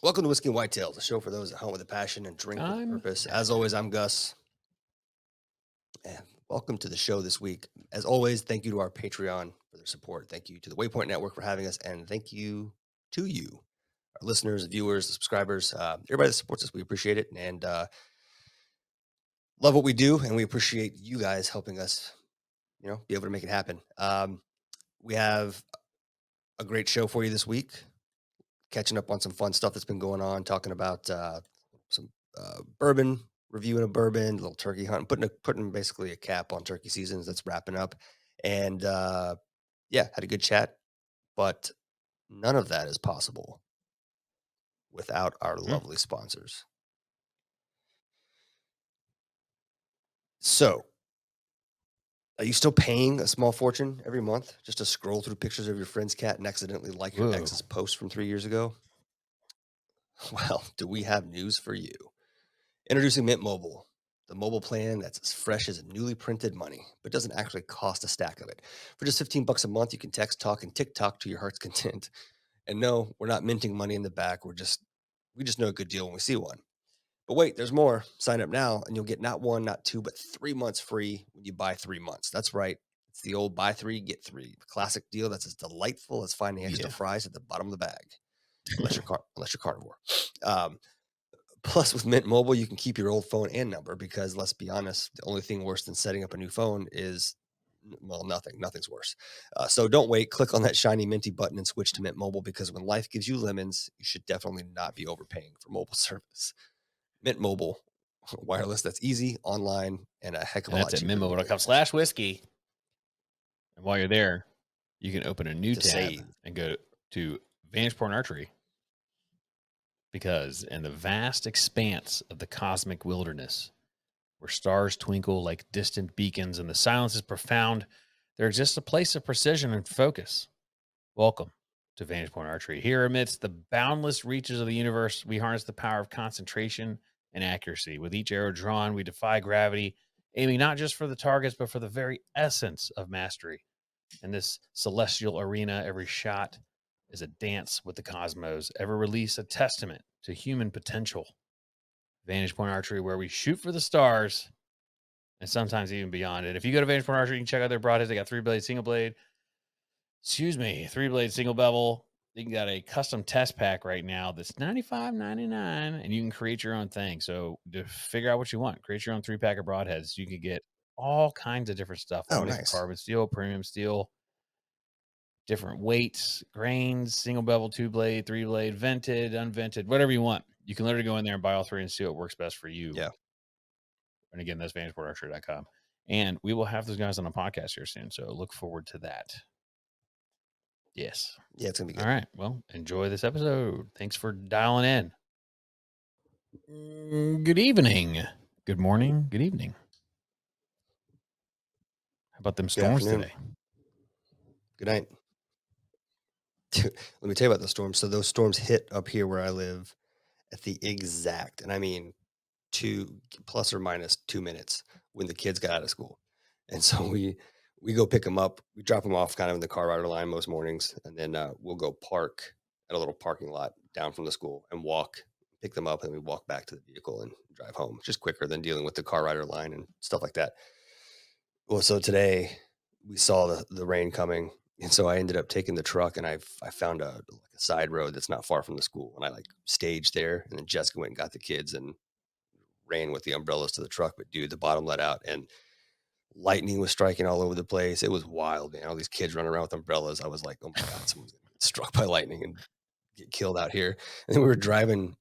Welcome to Whiskey and Whitetails, a show for those at home with a passion and drink with a I'm purpose. As Pat. always, I'm Gus. And welcome to the show this week. As always, thank you to our Patreon for their support. Thank you to the Waypoint Network for having us, and thank you to you, our listeners, viewers, subscribers, everybody that supports us. We appreciate it and love what we do, and we appreciate you guys helping us, be able to make it happen. We have a great show for you this week. Catching up on some fun stuff that's been going on, talking about some bourbon, reviewing a bourbon, a little turkey hunting, putting basically a cap on turkey seasons that's wrapping up, and yeah, had a good chat. But none of that is possible without our Mm, lovely sponsors. So, are you still paying a small fortune every month just to scroll through pictures of your friend's cat and accidentally like your whoa. ex's post from 3 years ago? Well, do we have news for you? Introducing Mint Mobile, the mobile plan that's as fresh as newly printed money, but doesn't actually cost a stack of it. For just 15 bucks a month, you can text, talk, and TikTok to your heart's content. And no, we're not minting money in the back. We just know a good deal when we see one. But wait, there's more. Sign up now and you'll get not one, not two, but 3 months free when you buy 3 months. That's right. It's the old buy three, get three. Classic deal that's as delightful as finding extra Yeah. fries at the bottom of the bag, unless you're carnivore. Um, Plus, with Mint Mobile, you can keep your old phone and number because let's be honest, the only thing worse than setting up a new phone is, well, nothing. Nothing's worse. So don't wait. Click on that shiny minty button and switch to Mint Mobile because when life gives you lemons, you should definitely not be overpaying for mobile service. Mint Mobile, wireless that's easy, online, and a heck of And a that's lot at cheaper than daily plans memo.com/whiskey. And while you're there, you can open a new to tab save. and go to Vantage Point Archery because in the vast expanse of the cosmic wilderness, where stars twinkle like distant beacons and the silence is profound, there exists a place of precision and focus. Welcome to Vantage Point Archery. Here, amidst the boundless reaches of the universe, we harness the power of concentration and accuracy. With each arrow drawn, we defy gravity, aiming not just for the targets, but for the very essence of mastery. In this celestial arena, every shot is a dance with the cosmos, every release a testament to human potential. Vantage Point Archery, where we shoot for the stars and sometimes even beyond it. If you go to Vantage Point Archery, you can check out their broadheads. They got three blade single bevel. You got a custom test pack right now that's $95.99, and you can create your own thing. So to figure out what you want, create your own 3 pack of broadheads. You can get all kinds of different stuff, all Oh, different nice. carbon steel, premium steel, different weights, grains, single bevel, 2 blade, 3 blade, vented, unvented, whatever you want. You can literally go in there and buy all three and see what works best for you. Yeah. And again, that's vantageportarchery.com. And we will have those guys on a podcast here soon. So look forward to that. Yes. Yeah, it's going to be All good. right. Well, enjoy this episode. Thanks for dialing in. Good evening. Good morning. Good evening. How about them Good storms afternoon. today? Good night. Let me tell you about the storms. So those storms hit up here where I live at the exact, and I mean, 2 plus or minus 2 minutes when the kids got out of school. And so we go pick them up. We drop them off kind of in the car rider line most mornings, and then we'll go park at a little parking lot down from the school and walk, pick them up, and we walk back to the vehicle and drive home. Just quicker than dealing with the car rider line and stuff like that. Well, so today we saw the rain coming, and so I ended up taking the truck, and I found a side road that's not far from the school, and I like staged there, and then Jessica went and got the kids and ran with the umbrellas to the truck. But dude, the bottom let out, and lightning was striking all over the place. It was wild, man. All these kids running around with umbrellas. I was like, oh my god, someone's gonna get struck by lightning and get killed out here. And then we were driving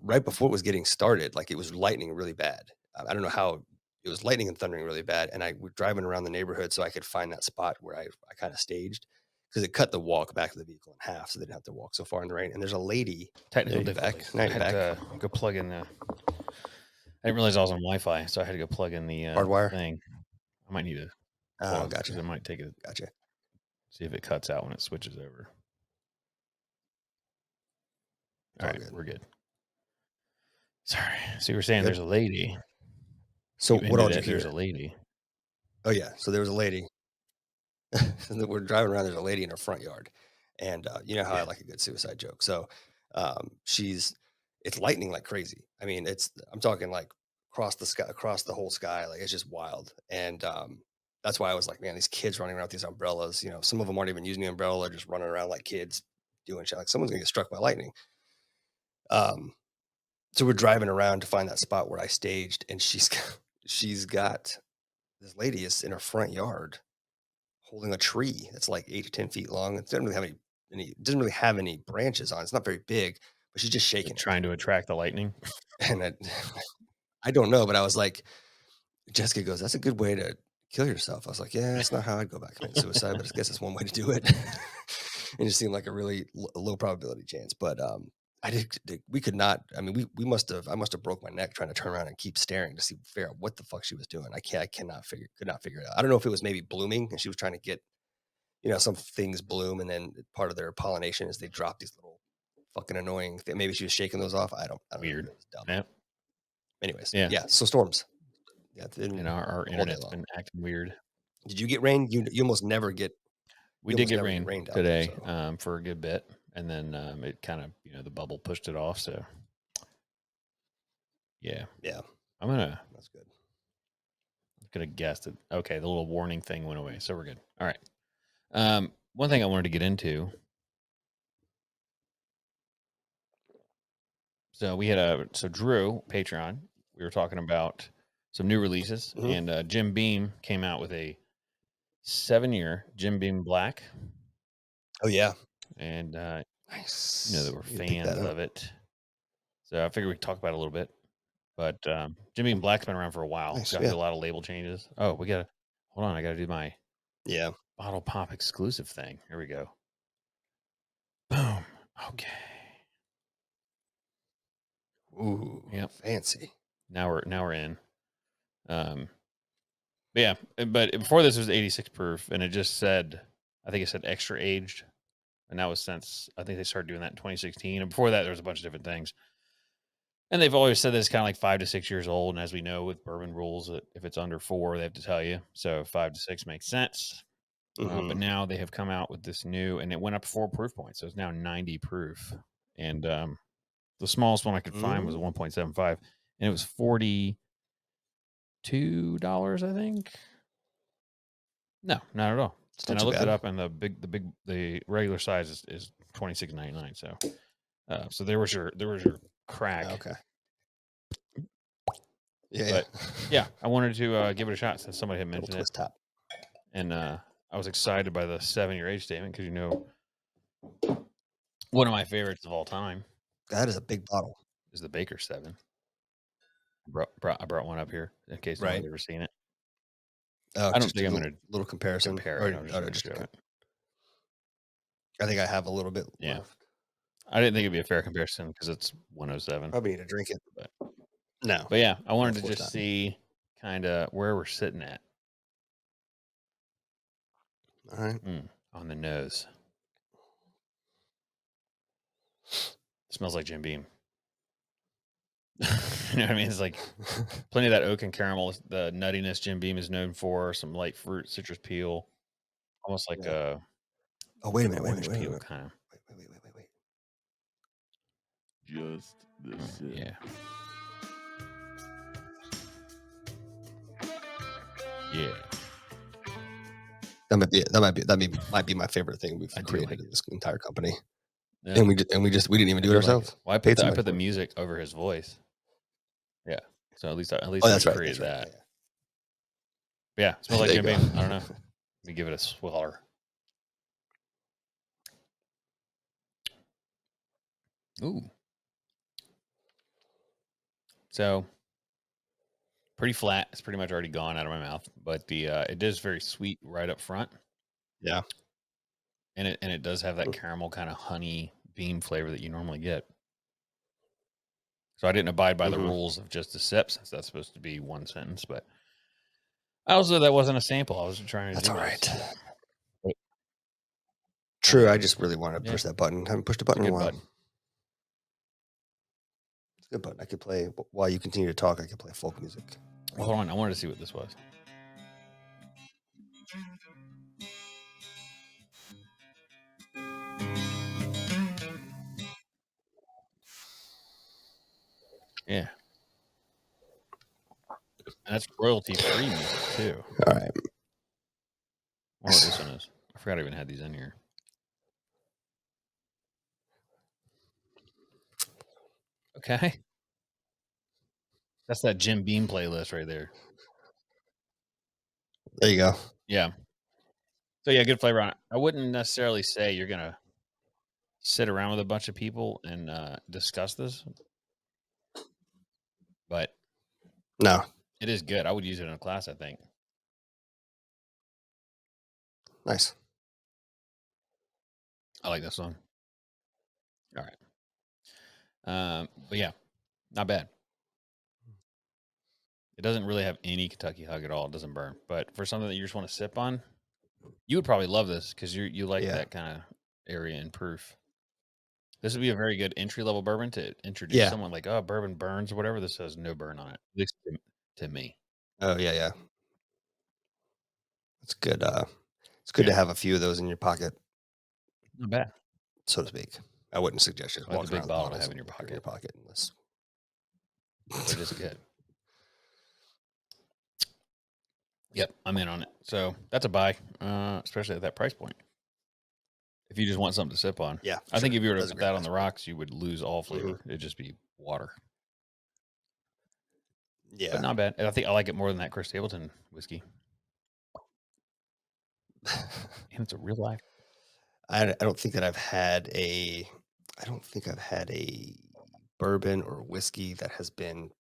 right before it was getting started. Like it was lightning really bad. I don't know how it was lightning and thundering really bad. And I were driving around the neighborhood so I could find that spot where I kind of staged because it cut the walk back to the vehicle in half, so they didn't have to walk so far in the rain. And there's a lady. There Technical you back. difficulties. Now I you're had back. to go plug in the. I didn't realize I was on Wi-Fi, so I had to go plug in the Hardwire. thing. I might need to Oh, pause because gotcha. it might take it. Gotcha. See if it cuts out when it switches over. It's All all right, good. we're good. Sorry. So you were saying Good. there's a lady. So You what all ended did you it. There's hear? a lady. Oh yeah. So there was a lady. And we're driving around. There's a lady in her front yard, and you know how I Yeah. like a good suicide joke. So she's it's lightning like crazy. I mean, I'm talking like across the sky, across the whole sky, like it's just wild. And that's why I was like, man, these kids running around with these umbrellas, some of them aren't even using the umbrella, they're just running around like kids doing shit. Like someone's gonna get struck by lightning. Um, so we're driving around to find that spot where I staged, and she's got this lady is in her front yard holding a tree that's like 8 to 10 feet long. It doesn't really have it doesn't really have any branches on. It's not very big, but she's just shaking it. Trying to attract the lightning. And I don't know, but I was like, Jessica goes, "That's a good way to kill yourself." I was like, "Yeah, that's not how I'd go about committing suicide, but I guess it's one way to do it." And it seemed like a really low probability chance. But we could not. I mean, I must have broke my neck trying to turn around and keep staring to figure out what the fuck she was doing. Could not figure it out. I don't know if it was maybe blooming and she was trying to get, some things bloom, and then part of their pollination is they drop these little fucking annoying maybe she was shaking those off. I don't know. Weird. It was dumb. Yeah. Anyways, Yeah. yeah. So storms. Yeah, And then our all day internet's long. been acting weird. Did you get rain? We You did almost get never get rain rained out there, today, so for a good bit, and then, it kind of, the bubble pushed it off, so, yeah. yeah, I'm gonna that's good. gonna guess that okay, the little warning thing went away, so we're good. Alright. One thing I wanted to get into, so Drew, Patreon, we were talking about some new releases, Mhm. and, Jim Beam came out with a 7-year Jim Beam Black, Oh, yeah. and, they Nice. were I need to pick that fans up. of it, so I figured we'd talk about it a little bit. But, Jimmy and Black's been around for a while. Nice, Got yeah. through a lot of label changes. Oh, we gotta hold on, I gotta do my Yeah. bottle pop exclusive thing. Here we go. Boom. Okay. Ooh, Yep. fancy. Now we're in. Um, but yeah, but before this was 86 proof, and it just said, I think it said extra aged, and that was since I think they started doing that in 2016. And before that, there was a bunch of different things. And they've always said that it's kind of like 5 to 6 years old. And as we know with bourbon rules, that if it's under 4, they have to tell you. So 5 to 6 makes sense. But Mhm. now they have come out with this new, and it went up 4 proof points, so it's now 90 proof. And the smallest one I could find was a Mm. 1.75, and it was $42, I think. No, not at all. It's not And I too looked it bad. up, and the regular size is 26.99. So, so there was your crack. Okay. Yeah, But yeah. yeah, I wanted to give it a shot since somebody had Double mentioned it, twist top. and I was excited by the 7-year age statement because one of my favorites of all time That is a big bottle, is the Baker 7. I brought one up here in case right? nobody's ever seen it. Oh, I don't just a think I'm gonna little comparison compare it. or I'm just gonna just show okay. it. I think I have a little bit Yeah. left. I didn't think it'd be a fair comparison because it's 107. Probably need to drink it. But No. but yeah, I No, wanted of to course just not. see kinda where we're sitting at, Alright. on the nose. Smells like Jim Beam. You know what I mean? It's like plenty of that oak and caramel, the nuttiness Jim Beam is known for, some light fruit, citrus peel, almost like Yeah. a Oh, wait a minute, wait a minute, orange wait a peel minute. kinda. Wait. Just the sip. Yeah. Yeah. That might be my favorite thing we've I do created like in it. this entire company. Yeah. And we didn't even I do it do like it. ourselves. Well, Paid I somebody put the for it. music over his voice. Yeah. So at least Oh, I that's created right, that. yeah, But yeah, smells yeah. like There you Jim go. Beam. I don't know. Let me give it a swaller. Ooh. So pretty flat. It's pretty much already gone out of my mouth, but the it is very sweet right up front, Yeah. and it does have that Mm, caramel kind of honey beam flavor that you normally get. So I didn't abide by the mhm. rules of just a sip since that's supposed to be one sentence, but also that wasn't a sample. I wasn't trying to That's do this. alright. But, True, I just really wanted to yeah, push that button. Haven't pushed a it's a button in a good while. button. It's a good button. I could play while you continue to talk, I could play folk music. Well, hold on. I wanted to see what this was. Yeah, and that's royalty free music too. All right. I wonder what this one is. I forgot I even had these in here. Okay, that's that Jim Beam playlist right there. There you go. Yeah. So yeah, good flavor on it. I wouldn't necessarily say you're gonna sit around with a bunch of people and discuss this, but No, it is good. I would use it in a class, I think. nice. I like that song. All right. But yeah, not bad. It doesn't really have any Kentucky hug at all. It doesn't burn. But for something that you just want to sip on, you would probably love this because you like Yeah. that kind of area and proof. This would be a very good entry level bourbon to introduce Yeah. someone like, oh, bourbon burns or whatever. This has no burn on it, at least to me. Oh, yeah, yeah. It's good. It's good Yeah, to have a few of those in your pocket, not bad. so to speak. I wouldn't suggest just I like a walking big around with bottle to bottles have of in your liquor in your pocket, pocket unless. but it is good. Yep, I'm in on it. So that's a buy, especially at that price point. If you just want something to sip on, Yeah, for I think sure. if you were to That's a put great that on price the point. rocks, you would lose all Hmm. flavor. It'd just be water. But Yeah. not bad. And I think I like it more than that Chris Stapleton whiskey. And it's a real life. I don't think that I've had a. I don't think I've had a bourbon or whiskey that has been,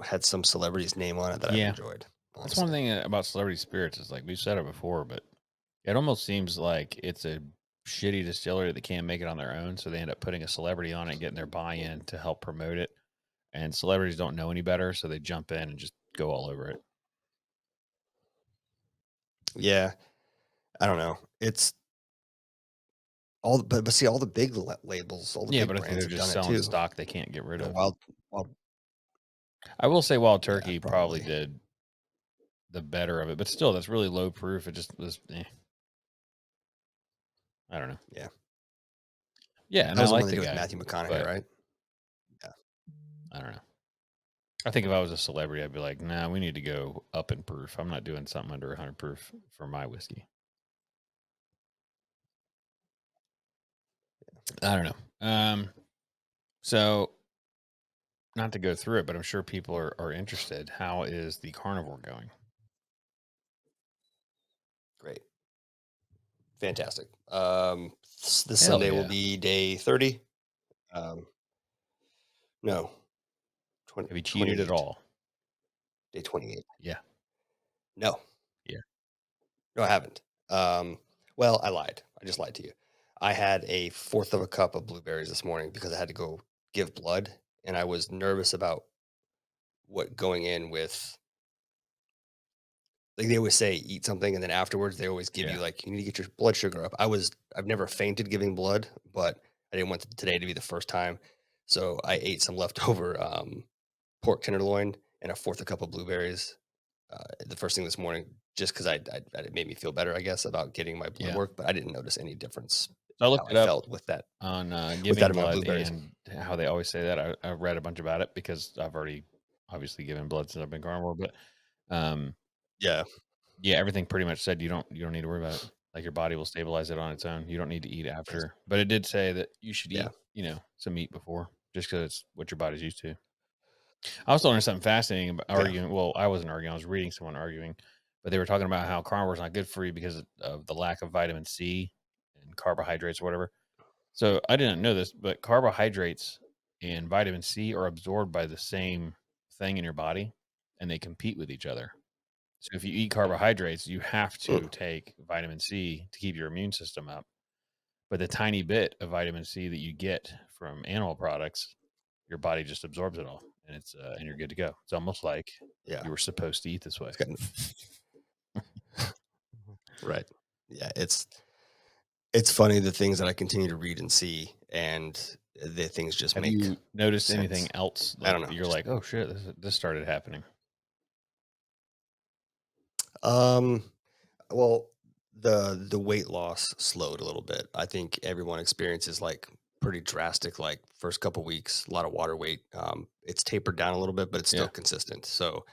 had some celebrity's name on it that I've Yeah. enjoyed. That's one Honestly. thing about celebrity spirits is like we've said it before, but it almost seems like it's a shitty distillery that can't make it on their own. So they end up putting a celebrity on it and getting their buy in to help promote it. And celebrities don't know any better. So they jump in and just go all over it. Yeah. I don't know. It's all, but see, all the big labels, all the Yeah. big But I think brands they're have just done it selling too. stock they can't get rid The of. wild, I will say Wild yeah, Turkey probably probably, did the better of it, but still, that's really low proof. It just was, I don't know. yeah. Yeah, and That I was the one like they the did with guy, Matthew McConaughey, but right? Yeah, I don't know. I think if I was a celebrity, I'd be like, nah, we need to go up in proof. I'm not doing something under 100 proof for my whiskey. I don't know. So not to go through it, but I'm sure people are interested. How is the carnivore going? great, fantastic. This Hell Sunday will yeah. be day 30. Um, no, 20, Have you cheated at 28. all? Day 28. Yeah. No, Yeah. no, I haven't. Well, I lied. I just lied to you. I had a fourth of a cup of blueberries this morning because I had to go give blood, and I was nervous about what going in with. Like they always say, eat something, and then afterwards they always give you Yeah. like you need to get your blood sugar up. I've never fainted giving blood, but I didn't want today to be the first time, so I ate some leftover pork tenderloin and a fourth a cup of blueberries the first thing this morning, just because it made me feel better, I guess, about getting my blood Yeah. work. But I didn't notice any difference So I in how looked I it up felt on with that giving amount of blood blueberries. and how they always say that. I read a bunch about it because I've already obviously given blood since I've been carnivore, but um, Yeah, yeah, everything pretty much said you don't need to worry about it. Like your body will stabilize it on its own. You don't need to eat nice. after. But it did say that you should Yeah, eat, some meat before, just because it's what your body's used to. I also learned something fascinating about yeah. arguing. Well, I wasn't arguing; I was reading someone arguing, but they were talking about how carnivore is not good for you because of the lack of vitamin C and carbohydrates or whatever. So I didn't know this, but carbohydrates and vitamin C are absorbed by the same thing in your body, and they compete with each other. So if you eat carbohydrates, you have Mm, to take vitamin C to keep your immune system up. But the tiny bit of vitamin C that you get from animal products, your body just absorbs it all, and and you're good to go. It's almost like yeah, you were supposed to eat this way. it's getting right. Yeah, it's funny the things that I continue to read and see, and the things just Have make you noticed anything sense. else I like don't know. you're Just like, oh shit, this started happening? um, well, the weight loss slowed a little bit. I think everyone experiences like pretty drastic, like, first couple weeks, a lot of water weight. It's tapered down a little bit, but it's still Yeah. consistent. So,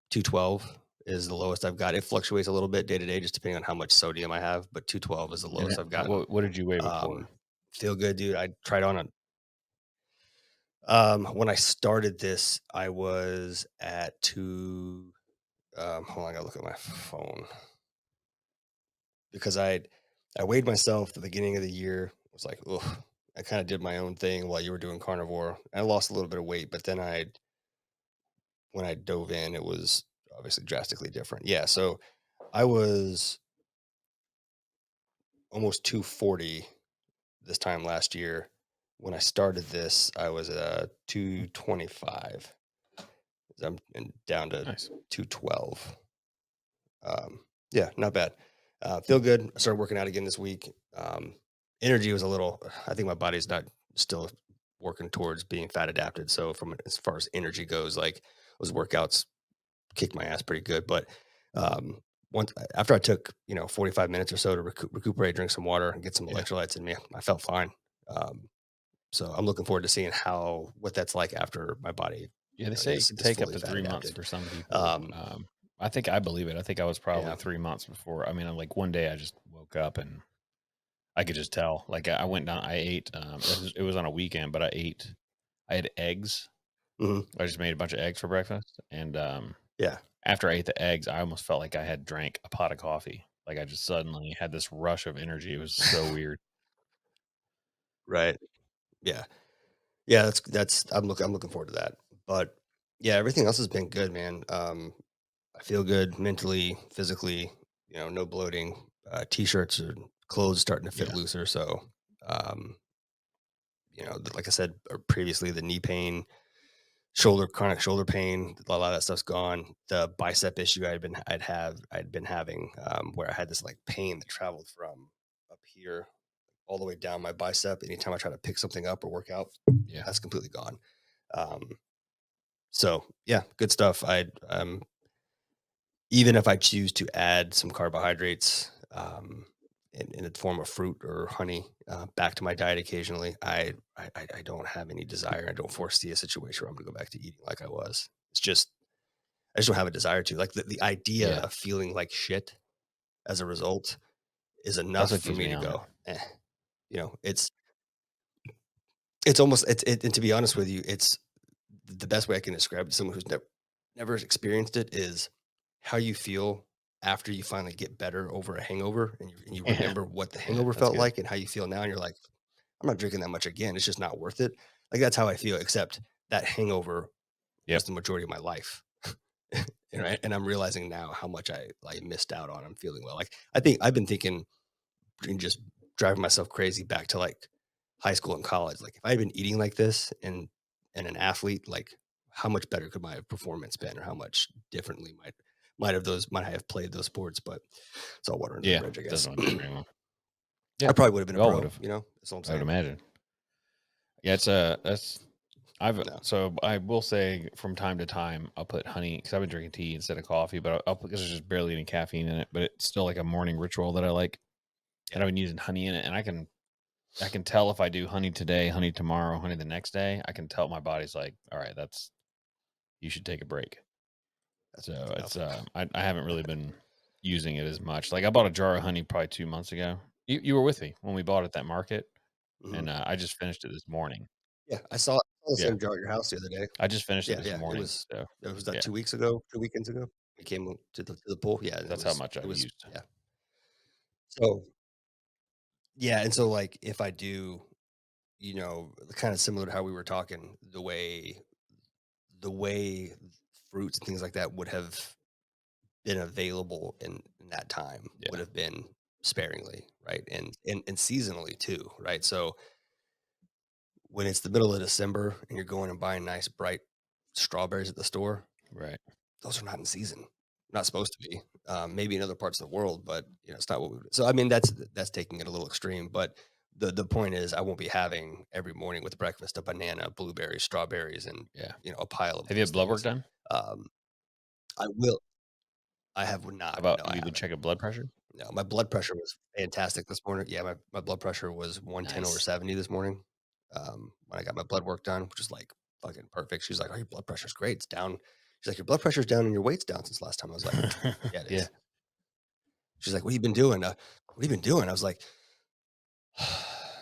212 is the lowest I've got. It fluctuates a little bit day to day just depending on how much sodium I have, but 212 is the And lowest I've gotten. what did you weigh Um, before? feel good, dude. I tried on a when I started this, I was at 2 hold on, I gotta look at my phone because I weighed myself at the beginning of the year. I was like, ugh. I kind of did my own thing while you were doing carnivore. I lost a little bit of weight, but then when I dove in, it was obviously drastically different. Yeah, so I was almost 240 this time last year. When I started this, I was 225. Down to Nice. 212. Yeah, not bad. Feel good. I started working out again this week. Energy was a little. I think my body's not still working towards being fat adapted. So as far as energy goes, like those workouts kicked my ass pretty good. But um, once after I took 45 minutes or so to recuperate, drink some water, and get some Yeah. electrolytes in me, I felt fine. So I'm looking forward to seeing what that's like after my body, Yeah, they say it can gets take up fully to fat 3 months adapted. for some people. Um, I think I believe it. I think I was probably yeah. 3 months before. I mean, I'm like, one day I just woke up and I could just tell. Like, I went down I ate, it was on a weekend, but I had eggs. Hmm. I just made a bunch of eggs for breakfast, and, Yeah. after I ate the eggs, I almost felt like I had drank a pot of coffee. Like, I just suddenly had this rush of energy. It was so weird. Right. Yeah. Yeah, I'm looking forward to that. But yeah, everything else has been good, man. I feel good mentally, physically, no bloating. T-shirts or clothes starting to fit Yeah. looser. So, um, like I said previously, the knee pain, chronic shoulder pain, a lot of that stuff's gone. The bicep issue I'd been having, where I had this like pain that traveled from up here all the way down my bicep. Anytime I try to pick something up or work out, Yeah. that's completely gone. Um, so yeah, good stuff. Even if I choose to add some carbohydrates, in the form of fruit or honey, back to my diet occasionally, I don't have any desire. I don't foresee a situation where I'm going to go back to eating like I was. It's just I just don't have a desire to. Like the idea Yeah. of feeling like shit as a result is That's enough what for keeps me me to on it. go. It's almost and to be honest with you, it's the best way I can describe it to someone who's never experienced it is how you feel after you finally get better over a hangover and you Yeah. remember what the Yeah, hangover that's felt good. like and how you feel now and you're like, I'm not drinking that much again. It's just not worth it. Like that's how I feel, except that hangover was Yep. the majority of my life. Right. And I'm realizing now how much I like missed out on. I'm feeling well. Like I think I've been thinking and just driving myself crazy back to like high school and college. Like if I had been eating like this and an athlete, like how much better could my performance been or how much differently might I have played those sports, but it's all water under the Yeah. bridge, I guess. Doesn't matter anymore. I Yeah. probably would have been We a all pro, would've, that's all I'm I would saying. imagine. Yeah, that's No. so I will say from time to time, I'll put honey because 'cause I've been drinking tea instead of coffee, but I'll put 'cause there's just barely any caffeine in it, but it's still like a morning ritual that I like, and Yeah. I've been using honey in it, and I can tell if I do honey today, honey tomorrow, honey the next day, I can tell my body's like, "All right, that's you should take a break." That's So it's, enough. I haven't really been using it as much. Like, I bought a jar of honey probably 2 months ago. You were with me when we bought it at that market, Mhm. and, I just finished it this morning. Yeah. I saw the Yeah. same jar at your house the other day. I just finished it Yeah, this yeah. morning, so, It was that yeah, 2 weeks ago, 2 weekends ago. We came to the pool. Yeah, and that's how much I've used. yeah. So yeah, and so like if I do, kind of similar to how we were talking, the way fruits and things like that would have been available in that time would Yeah, have been sparingly, right? And seasonally too, right? So when it's the middle of December and you're going and buying nice bright strawberries at the store, right. those are not in season. Not supposed to be. Maybe in other parts of the world, but it's not what we would. So I mean, that's taking it a little extreme. But the point is, I won't be having every morning with breakfast a banana, blueberries, strawberries, and Yeah. a pile of Have you those had blood work things. done? Um, I will. I have not. No, About I have you been haven't. checking blood pressure? No, my blood pressure was fantastic this morning. Yeah, my blood pressure was 110 over Nice. 70 this morning, when I got my blood work done, which is, like, fucking perfect. She's like, "Oh, your blood pressure's great. It's down." She's like, "Your blood pressure's down and your weight's down since last time." I was like, "Yeah, it Yeah. is." She's like, "What have you been doing? What have you been doing?" I was like,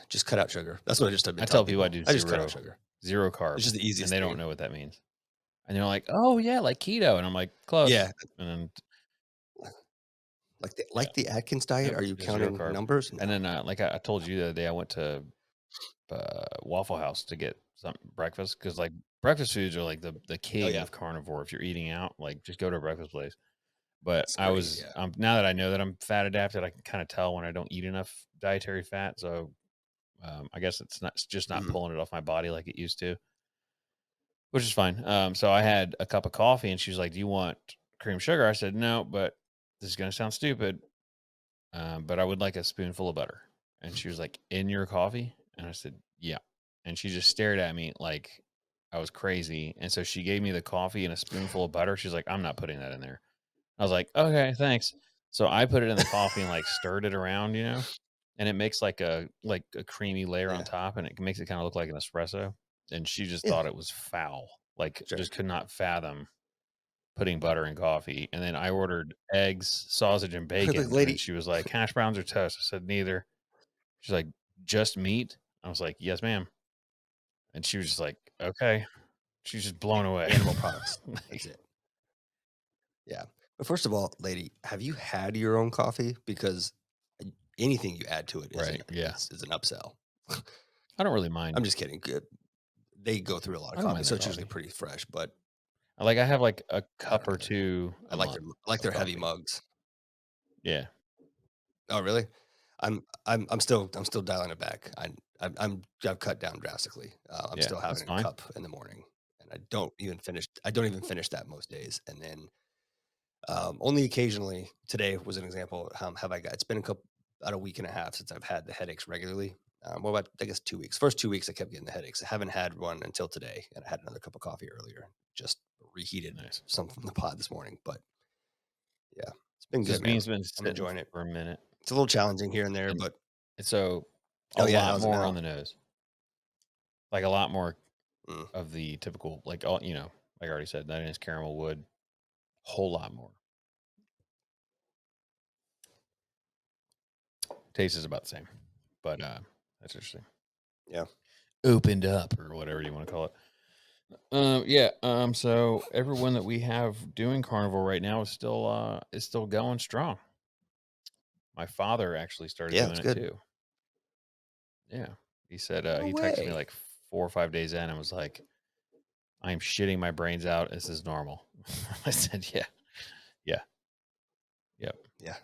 "Just cut out sugar." That's what I've been I telling tell people I people. do I just cut out sugar. zero It's carb, just the and easiest they don't thing. know what that means. And they're like, "Oh, yeah, like keto." And I'm like, "Close." Yeah, And then yeah, like the Atkins diet, nope, are you just zero counting carb. numbers? And No. then, like I told you the other day, I went to Waffle House to get some breakfast because like breakfast foods are like the Oh, king yeah. of carnivore. If you're eating out, like just go to a breakfast place. But It's I great, was yeah. now that I know that I'm fat adapted, I can kind of tell when I don't eat enough dietary fat. So I guess it's just not Mhm. pulling it off my body like it used to, which is fine. So I had a cup of coffee, and she was like, "Do you want cream sugar?" I said, "No, but this is gonna sound stupid, but I would like a spoonful of butter." And she was like, "In your coffee?" And I said, "Yeah." And she just stared at me like I was crazy. And so she gave me the coffee and a spoonful of butter. She's like, "I'm not putting that in there." I was like, "Okay, thanks." So I put it in the coffee and like stirred it around, and it makes like a creamy layer on Yeah. top, and it makes it kind of look like an espresso. And she just Yeah, thought it was foul, like sure. just could not fathom putting butter in coffee. And then I ordered eggs, sausage, and Like, bacon, and then lady she was like, "Hash browns or toast?" I said, "Neither." She's like, "Just meat?" I was like, "Yes, ma'am." And she was just like, "Okay." She was just blown away. animal products. That's Like, it. Yeah. But first of all, lady, have you had your own coffee? Because anything you add to it right? Yeah, is an upsell. I don't really mind. I'm just kidding. Good. They go through a lot of I don't coffee, mind so their it's usually coffee. pretty fresh, but Like, I have, like, a I cup don't or either. 2 a month I like of their heavy coffee. mugs. Yeah, Oh, really? I'm still dialing it back. I've cut down drastically. I'm yeah, still that's having a fine. cup in the morning, and I don't even finish that most days, and then only occasionally. Today was an example. Have I got? It's been about a week and a half since I've had the headaches regularly. Well, about I guess 2 weeks. First 2 weeks, I kept getting the headaches. I haven't had one until today, and I had another cup of coffee earlier. Just reheated Nice. some from the pod this morning, but yeah, it's been So this good, man. bean's been I'm sitting enjoying it. for a minute, It's a little challenging here and there, and but so a oh yeah, lot how's it more on now? the nose, like, a lot more Mm, of the typical, like, all like I already said, 9 inch caramel wood, whole lot more. Taste is about the same, but, that's interesting. yeah, Opened up or whatever you wanna call it. Yeah, so everyone that we have doing carnivore right now is still going strong. My father actually started yeah, doing it's it good. too. Yeah. He said, No he texted me way. like 4 or 5 days in and was like, "I'm shitting my brains out. This is normal." I said, "Yeah. Yeah. Yep." Yeah,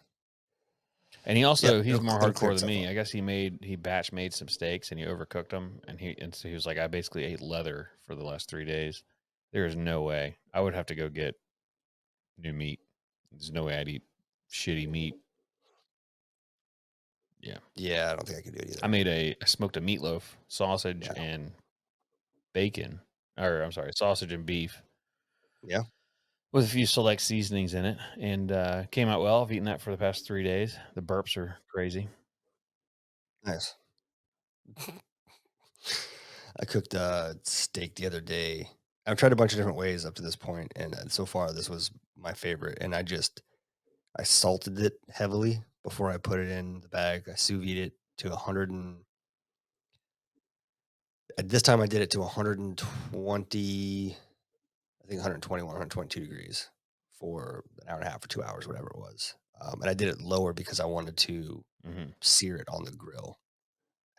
And yep. he's more It'll clear hardcore than itself me. up. I guess he batch made some steaks and he overcooked them, and so he was like, "I basically ate leather for the last 3 days. There is no way. I would have to go get new meat. There's no way I'd eat shitty meat." Yeah. Yeah, I don't think I can do it either. I smoked a meatloaf, sausage, Yeah, and bacon, or I'm sorry, sausage and beef yeah, with a few select seasonings in it, and came out well. I've eaten that for the past 3 days. The burps are crazy. nice. I cooked steak the other day. I've tried a bunch of different ways up to this point, and so far this was my favorite. And I salted it heavily before I put it in the bag. I sous vide it to 100 and at this time I did it to 120. I think 121, 122 degrees for an hour and a half or 2 hours, whatever it was. And I did it lower because I wanted to Mhm. sear it on the grill,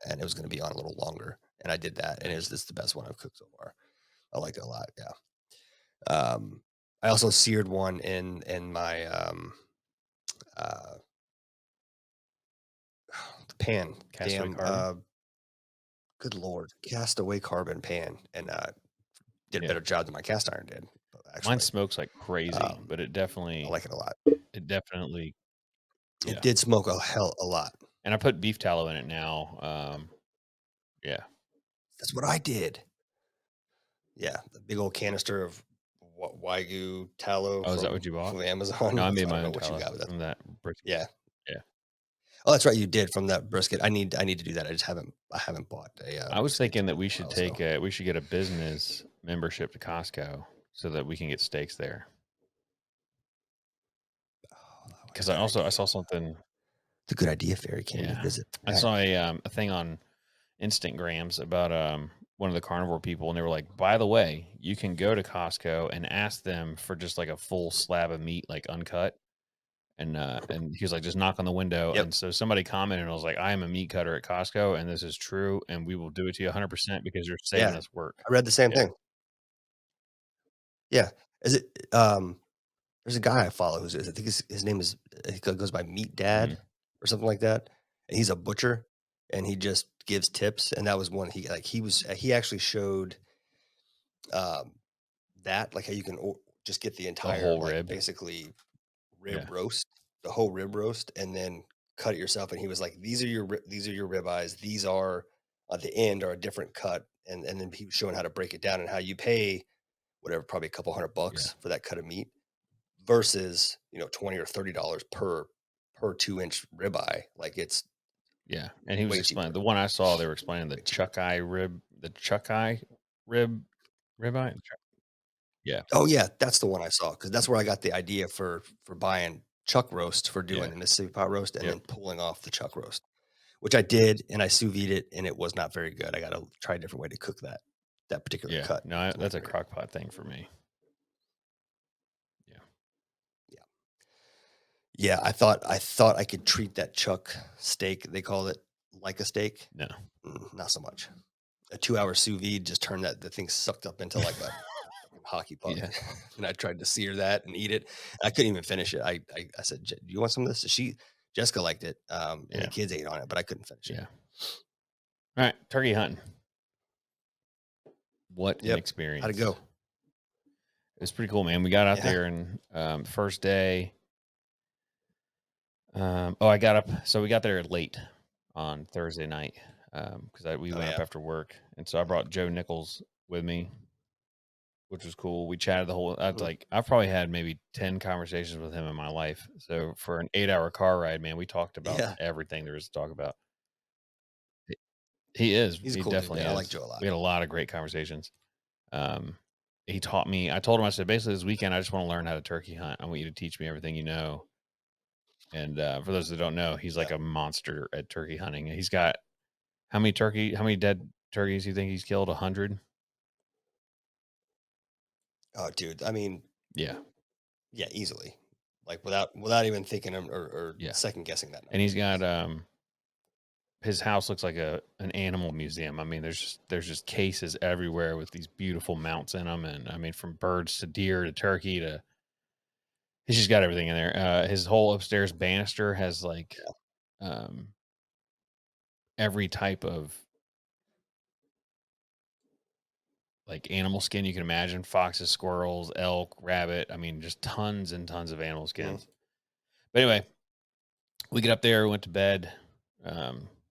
and it was going to be on a little longer. And I did that, and Nice. it's the best one I've cooked so far. I like it a lot. Yeah. Um, I also seared one in my uh, pan. Castaway Damn. carbon? Good lord, castaway carbon pan, and did a Yeah. better job than my cast iron did. Mine Actually, smokes like crazy, um, but I like it a lot. it definitely It yeah. did smoke a lot. And I put beef tallow in it now. Yeah. That's what I did. Yeah, the big old canister of Wagyu tallow Oh, is that what you bought? from Amazon. No, I That's made I don't my know own what you tallow got, but that's from that brisket. yeah. Yeah. Oh, that's right, you did from that brisket. I need to do that. I haven't bought a, I was brisket thinking tip that in a while, so we should get a business membership to Costco so that we can get steaks there. oh, that would be Because a good I idea. saw something. It's a good idea, Fairy came to Yeah, visit. I Heck, saw a thing on Instagrams about one of the carnivore people, and they were like, by the way, you can go to Costco and ask them for just like a full slab of meat, like uncut. And he was like, just knock on the window. yep, And so somebody commented and was like, I am a meat cutter at Costco, and this is true, and we will do it to you 100% because you're saving yeah, us work. I read the same Yeah. thing. Yeah. Is it, there's a guy I follow I think his name is he goes by Meat Mhm. Dad or something like that, and he's a butcher, and he just gives tips, and that was one he actually showed, um, that, like, how you can just get the The entire, whole like, rib. basically Yeah. rib roast, the whole rib roast, and then cut it yourself, and he was like, these are your rib eyes, these are at the end are a different cut," and then he was showing how to break it down and how you pay whatever, probably a couple Yeah. $100 for that cut of meat versus, 20 or $30 per 2-inch ribeye, like, it's Yeah. And he was way explaining cheaper, the one I saw, they were explaining way cheaper. the chuck eye rib ribeye. Yeah. Oh, yeah, that's the one I saw because that's where I got the idea for buying chuck roast for doing Yeah. the Mississippi pot roast and Yep. then pulling off the chuck roast, which I did, and I sous vide it, and it was not very good. I gotta try a different way to cook that particular Yeah. cut. No, It's not that's a great. crock pot thing for me. Yeah. Yeah. Yeah, I thought I could treat that chuck steak, they call it, like a steak. No. Not so much. A 2-hour sous vide just turned the thing sucked up into like a fucking hockey puck, Yeah. and I tried to sear that and eat it. I couldn't even finish it. I said, "Je Do you want some of this?" Jessica liked it, and the Yeah. kids ate on it, but I couldn't finish it. Yeah. All right. Turkey hunting. What an Yep. How'd it experience. go? It was pretty cool, man. We got out Yeah. there and first day. Oh, I got up. So we got there late on Thursday night because we Oh, went up yeah. after work, and so I brought Joe Nichols with me, which was cool. We chatted the whole. Mhm. I've probably had maybe 10 conversations with him in my life. So for an 8 hour car ride, man, we talked about Yeah. everything there is to talk about. He he is. He's a He cool dude, definitely man. I like is. Joe a lot. We had a lot of great conversations. Um, he taught me. I told him, I said, basically this weekend, I just want to learn how to turkey hunt. I want you to teach me everything you know. And for those that don't know, he's Yeah. like a monster at turkey hunting. He's got how many dead turkeys do you think he's killed? 100? Oh, dude, I mean, Yeah, yeah, easily. Like, without even thinking or yeah. second guessing that And number. he's got his house looks like a an animal museum. I mean, there's just cases everywhere with these beautiful mounts in them, and I mean, from birds to deer to turkey to he's just got everything in there. His whole upstairs banister has like um every type of like animal skin you can imagine: foxes, squirrels, elk, rabbit. I mean, just tons and tons of animal Mhm. skins. But anyway, we get up there, went to bed.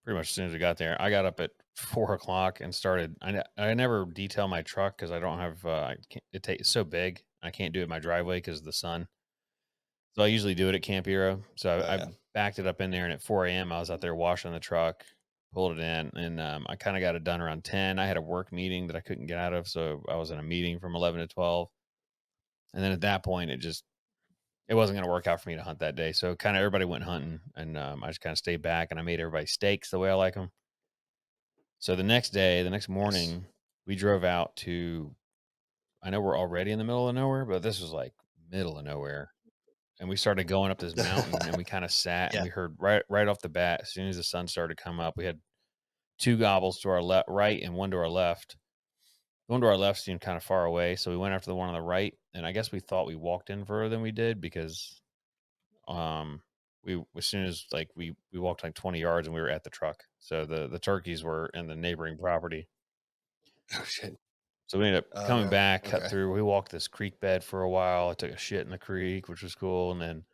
Pretty much as soon as we got there, I got up at 4 o'clock and started. I never detail my truck because I don't have. I can't, it's so big. I can't do it in my driveway because of the sun. So I usually do it at Camp Hero. So Oh, I yeah. backed it up in there, and at 4 a.m. I was out there washing the truck, pulled it in, and I kind of got it done around 10. I had a work meeting that I couldn't get out of, so I was in a meeting from 11 to 12. And then at that point, it wasn't going to work out for me to hunt that day. So kind of everybody went hunting, and I just kind of stayed back, and I made everybody steaks the way I like them. So the next Nice. morning, we drove out to. I know we're already in the middle of nowhere, but this was like middle of nowhere. And we started going up this mountain, and we kind of sat, and Yeah. we heard right off the bat, as soon as the sun started to come up, we had two gobbles to our right and one to our left. The one to our left seemed kind of far away, so we went after the one on the right. And I guess we thought we walked in further than we did because we as soon as like we walked like 20 yards and we were at the truck. So the turkeys were in the neighboring property. Oh, shit. So we ended up Oh, coming no. back, cut Okay. through. We walked this creek bed for a while. I took a shit in the creek, which was cool. And then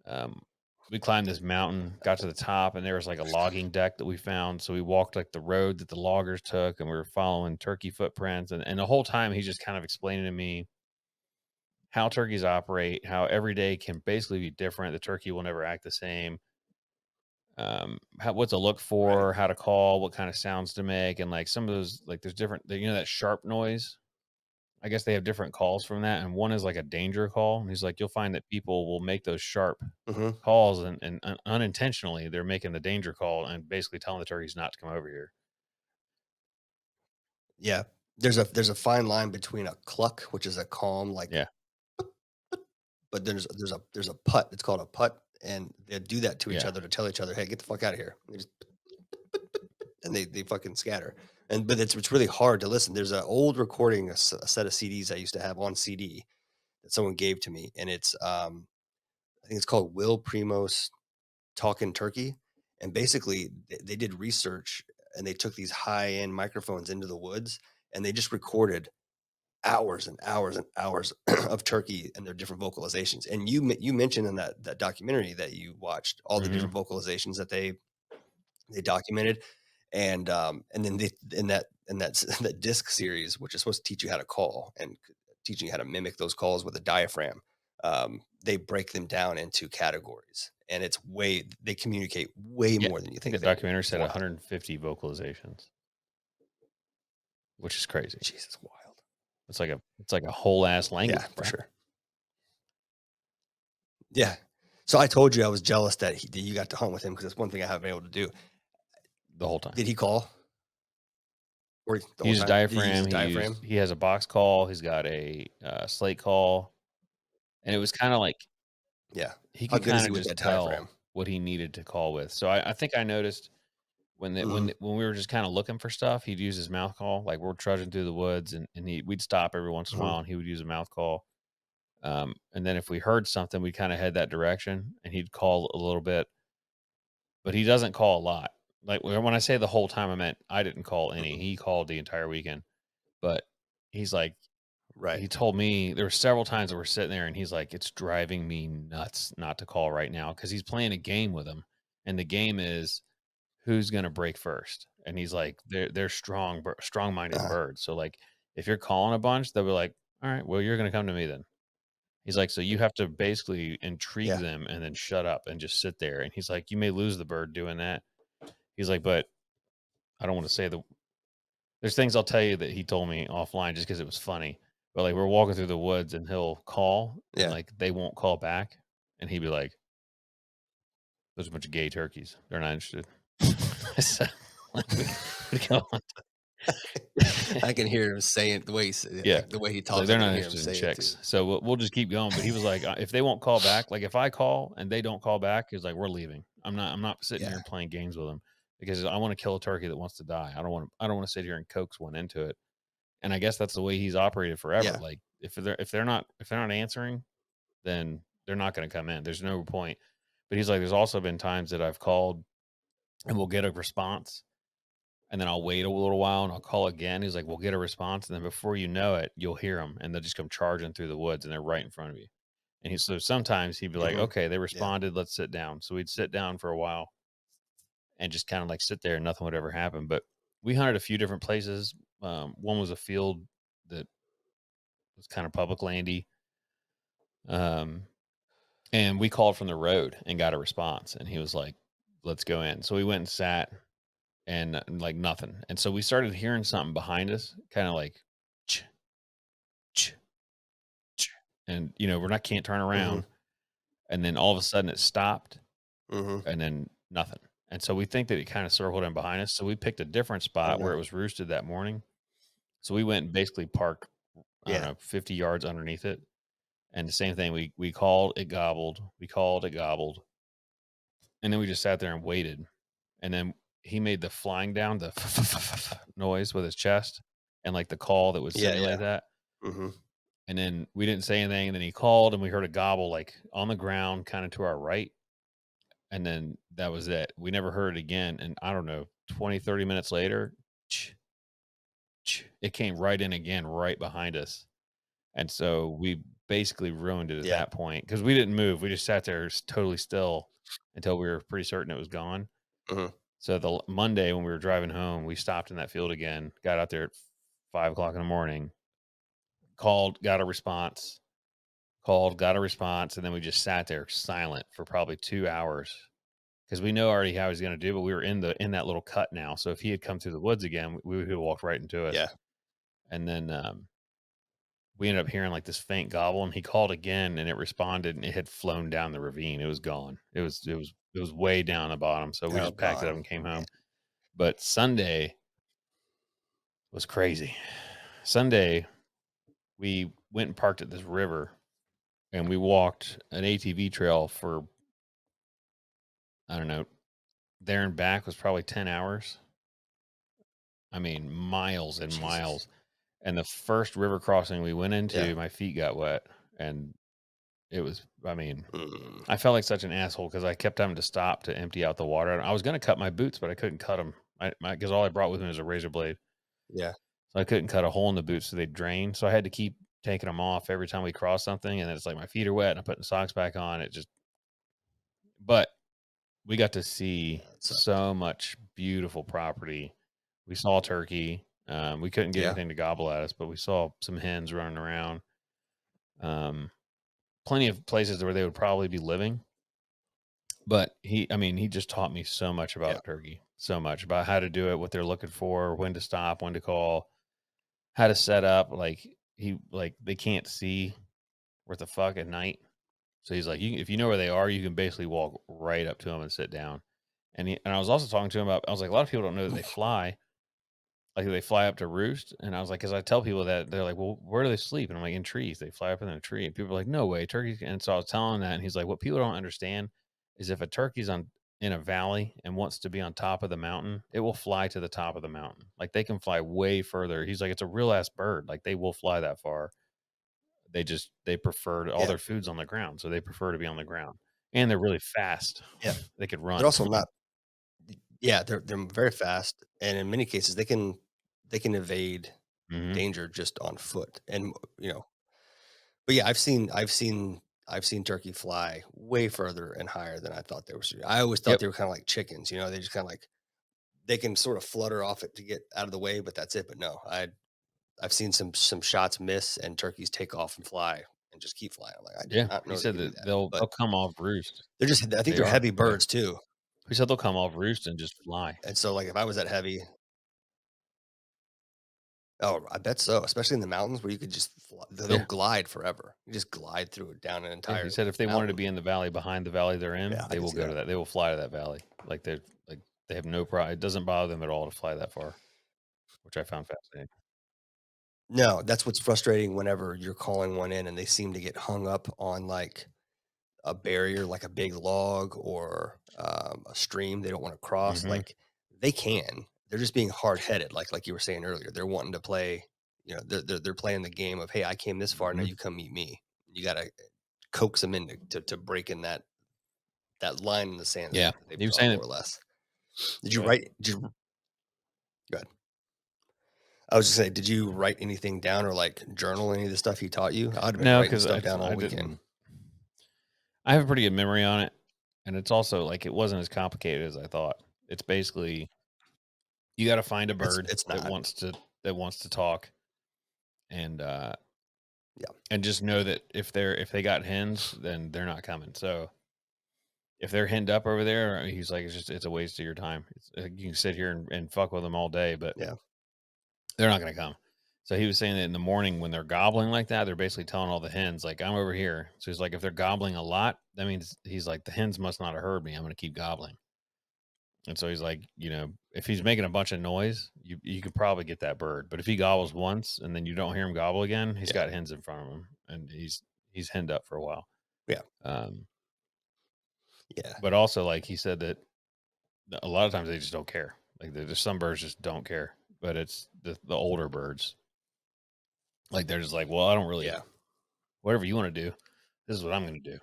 um, we climbed this mountain, got to the top, and there was like a logging deck that we found. So we walked like the road that the loggers took, and we were following turkey footprints. And the whole time he's just kind of explaining to me how turkeys operate, how every day can basically be different. The turkey will never act the same. what to look Right. for, how to call, what kind of sounds to make, and like some of those, like there's different, that sharp noise. I guess they have different calls from that, and one is like a danger call. And he's like, you'll find that people will make those sharp Mhm. calls, and unintentionally they're making the danger call and basically telling the turkeys not to come over here. Yeah. There's a fine line between a cluck, which is a calm, like, Yeah, but there's a putt. It's called a putt, and they do that to each yeah, other to tell each other, "Hey, get the fuck out of here." And they fucking scatter. And but it's really hard to listen. There's an old recording, a set of CDs I used to have on CD that someone gave to me, and it's I think it's called Will Primos Talking Turkey. And basically, they did research and they took these high end microphones into the woods and they just recorded hours and hours and hours of turkey and their different vocalizations. And you mentioned in that documentary that you watched all the hmm different vocalizations that they documented, and then they in that that disc series, which is supposed to teach you how to call and teaching you how to mimic those calls with a diaphragm. They break them down into categories, and they communicate way yeah. more than I you think think the they do. documentary It's said wild. 150 vocalizations, which is crazy. Jesus, wild. It's like a whole ass Yeah, language, for bro. sure. Yeah. So I told you I was jealous that you got to hunt with him because it's one thing I haven't been able to do. The whole time. Did he call or the He whole used time? Did he use diaphragm. his diaphragm? He has a box call. He's got a slate call, and it was kind of like Yeah. he How could good is kind he of with just that diaphragm? tell what he needed to call with. So I think I noticed Hmm. when we were just kind of looking for stuff, he'd use his mouth call. Like we're trudging through the woods, and we'd stop every once in a Hmm. while, and he would use a mouth call. And then if we heard something, we kind of head that direction, and he'd call a little bit, but he doesn't call a lot. Like when I say the whole time, I meant I didn't call any. Hmm. He called the entire weekend, but he's like, Right. he told me there were several times that we're sitting there and he's like, it's driving me nuts not to call right now because he's playing a game with him. And the game is who's going to break first. And he's like, they're strong minded Uh-huh. birds. So like, if you're calling a bunch, they'll be like, all right, well, you're going to come to me then. He's like, so you have to basically intrigue Yeah. them and then shut up and just sit there. And he's like, you may lose the bird doing that. He's like, but I don't want to say there's things I'll tell you that he told me offline just because it was funny. But like we're walking through the woods and he'll call and Yeah. like they won't call back. And he'd be like, there's a bunch of gay turkeys. They're not interested. So like we go on. I can hear him saying the way Yeah. like the way he He's like, talks. I they're can not hear him interested in say it too. chicks. So we'll just keep going. But he was like, if they won't call back, like if I call and they don't call back, he's like, we're leaving. I'm not sitting Yeah. here playing games with them because I want to kill a turkey that wants to die. I don't want to sit here and coax one into it. And I guess that's the way he's operated forever. Yeah. Like if they're not answering, then they're not going to come in. There's no point. But he's like, there's also been times that I've called and we'll get a response, and then I'll wait a little while and I'll call again. He's like, we'll get a response, and then before you know it, you'll hear them, and they'll just come charging through the woods, and they're right in front of you. And so sometimes he'd be like, Hmm. okay, they Yeah. responded, let's sit down. So we'd sit down for a while and just kind of like sit there, and nothing would ever happen. But we hunted a few different places. One was a field that was kind of public landy. Um, And we called from the road and got a response, and he was like, "Let's go in." So we went and sat, and like nothing. And so we started hearing something behind us, kind of like, ch, ch, ch. And we're not can't turn Hmm. around. And then all of a sudden it stopped, Hmm. and then nothing. And so we think that it kind of circled in behind us. So we picked a different Oh spot where no. it was roosted that morning. So we went and basically parked, I don't Yeah. know, 50 yards underneath it. And the same thing, we called, it gobbled. We called, it gobbled. And then we just sat there and waited. And then he made the flying down the noise with his chest and like the call that would Yeah. simulate Yeah. that. Hmm. And then we didn't say anything. And then he called and we heard a gobble like on the ground, kind of to our right. And then that was it. We never heard it again. And I don't know, 20, 30 minutes later, it came right in again, right behind us. And so we basically ruined it at Yeah. that point because we didn't move. We just sat there totally still until we were pretty certain it was gone. Hmm. So the Monday when we were driving home, we stopped in that field again, got out there at 5 o'clock in the morning, called, got a response, called, got a response, and then we just sat there silent for probably 2 hours. because we know already how he's gonna do, but we were in that little cut now, so if he had come through the woods again, we would have walked right into us, Yeah. and then, we ended up hearing, like, this faint gobble, and he called again, and it responded, and it had flown down the ravine. It was gone. It was way down the bottom, so we Oh, just packed it up gone. and came Man. home. But Sunday was crazy. Sunday, we went and parked at this river, and we walked an ATV trail for, I don't know, there and back was probably 10 hours. I mean, miles and Jesus. miles. And the first river crossing we went Yeah. into, my feet got wet, and it was, I mean, Mm. I felt like such an asshole because I kept having to stop to empty out the water. And I was going to cut my boots, but I couldn't cut them. Because all I brought with me was a razor blade, Yeah. so I couldn't cut a hole in the boots so they drain. So I had to keep taking them off every time we crossed something, and then it's like my feet are wet, and I'm putting socks back on. It just, but we got to see Yeah, that sucks. so much beautiful property. We saw turkey. We couldn't get Yeah. anything to gobble at us, but we saw some hens running around. Um, Plenty of places where they would probably be living. But I mean, he just taught me so much Yeah. about turkey, so much about how to do it, what they're looking for, when to stop, when to call, how to set up. Like they can't see worth the fuck at night. So he's like, if you know where they are, you can basically walk right up to them and sit down. And I was also talking to him about, I was like, a lot of people don't know that they fly. Like, they fly up to roost, and I was like, because I tell people that, they're like, "Well, where do they sleep?" And I'm like, "In trees. They fly up in a tree." And people are like, "No way, turkeys." And so I was telling that, and he's like, "What people don't understand is if a turkey's on in a valley and wants to be on top of the mountain, it will fly to the top of the mountain. Like, they can fly way further." He's like, "It's a real ass bird. Like, they will fly that far. They prefer all Yeah. their food's on the ground, so they prefer to be on the ground, and they're really fast. Yeah. They could They're run." also not. Yeah, they're very fast, and in many cases, they can evade Mhm. danger just on foot, and you know. But yeah, I've seen turkey fly way further and higher than I thought they were. I always thought Yep. they were kind of like chickens, they just kind of like they can sort of flutter off it to get out of the way, but that's it. But no, I've seen some shots miss and turkeys take off and fly and just keep flying. I'm like, I did Yeah. not He know they said could do that that. they'll But come off roost. I think They they're are, heavy yeah. birds too. He said they'll come off roost and just fly. And so like if I was that heavy, oh, I bet so, especially in the mountains where you could just they'll Yeah. glide forever. You just glide through it down an Yeah, he entire said if they wanted to mountain. be in the valley behind the valley they're in, Yeah, I they can will see go that. to that. They will fly to that valley. Like they have no problem. It doesn't bother them at all to fly that far, which I found fascinating. No, that's what's frustrating whenever you're calling one in and they seem to get hung up on like a barrier, like a big log or a stream they don't want to cross. Mhm. Like they can, they're just being hard headed. Like you were saying earlier, they're wanting to play. They're playing the game of, hey, I came this far, now Mhm. you come meet me. You got to coax them into to breaking that line in the sand that Yeah. they've He was drawn saying more that. or less. Go ahead. Did you go ahead. I was just saying, did you write anything down or like journal any of the stuff he taught you? I'd have been No, writing because stuff down I all weekend. didn't. I have a pretty good memory on it, and it's also like it wasn't as complicated as I thought. It's basically you got to find a It's bird it's not. that wants to talk, and Yeah. just know that if they got hens, then they're not coming. So if they're henned up over there, he's like, it's a waste of your time. You can sit here and fuck with them all day, but Yeah. they're not going to come. So he was saying that in the morning when they're gobbling like that, they're basically telling all the hens like, I'm over here. So he's like, if they're gobbling a lot, that means he's like, the hens must not have heard me. I'm going to keep gobbling. And so he's like, if he's making a bunch of noise, you could probably get that bird. But if he gobbles once and then you don't hear him gobble again, he's Yeah. got hens in front of him and he's henned up for a while. Yeah. Um, Yeah. but also, like he said, that a lot of times they just don't care. Like there's some birds just don't care, but it's the older birds. Like they're just like, well, I don't really Yeah. whatever you want to do. This is what I'm going to do.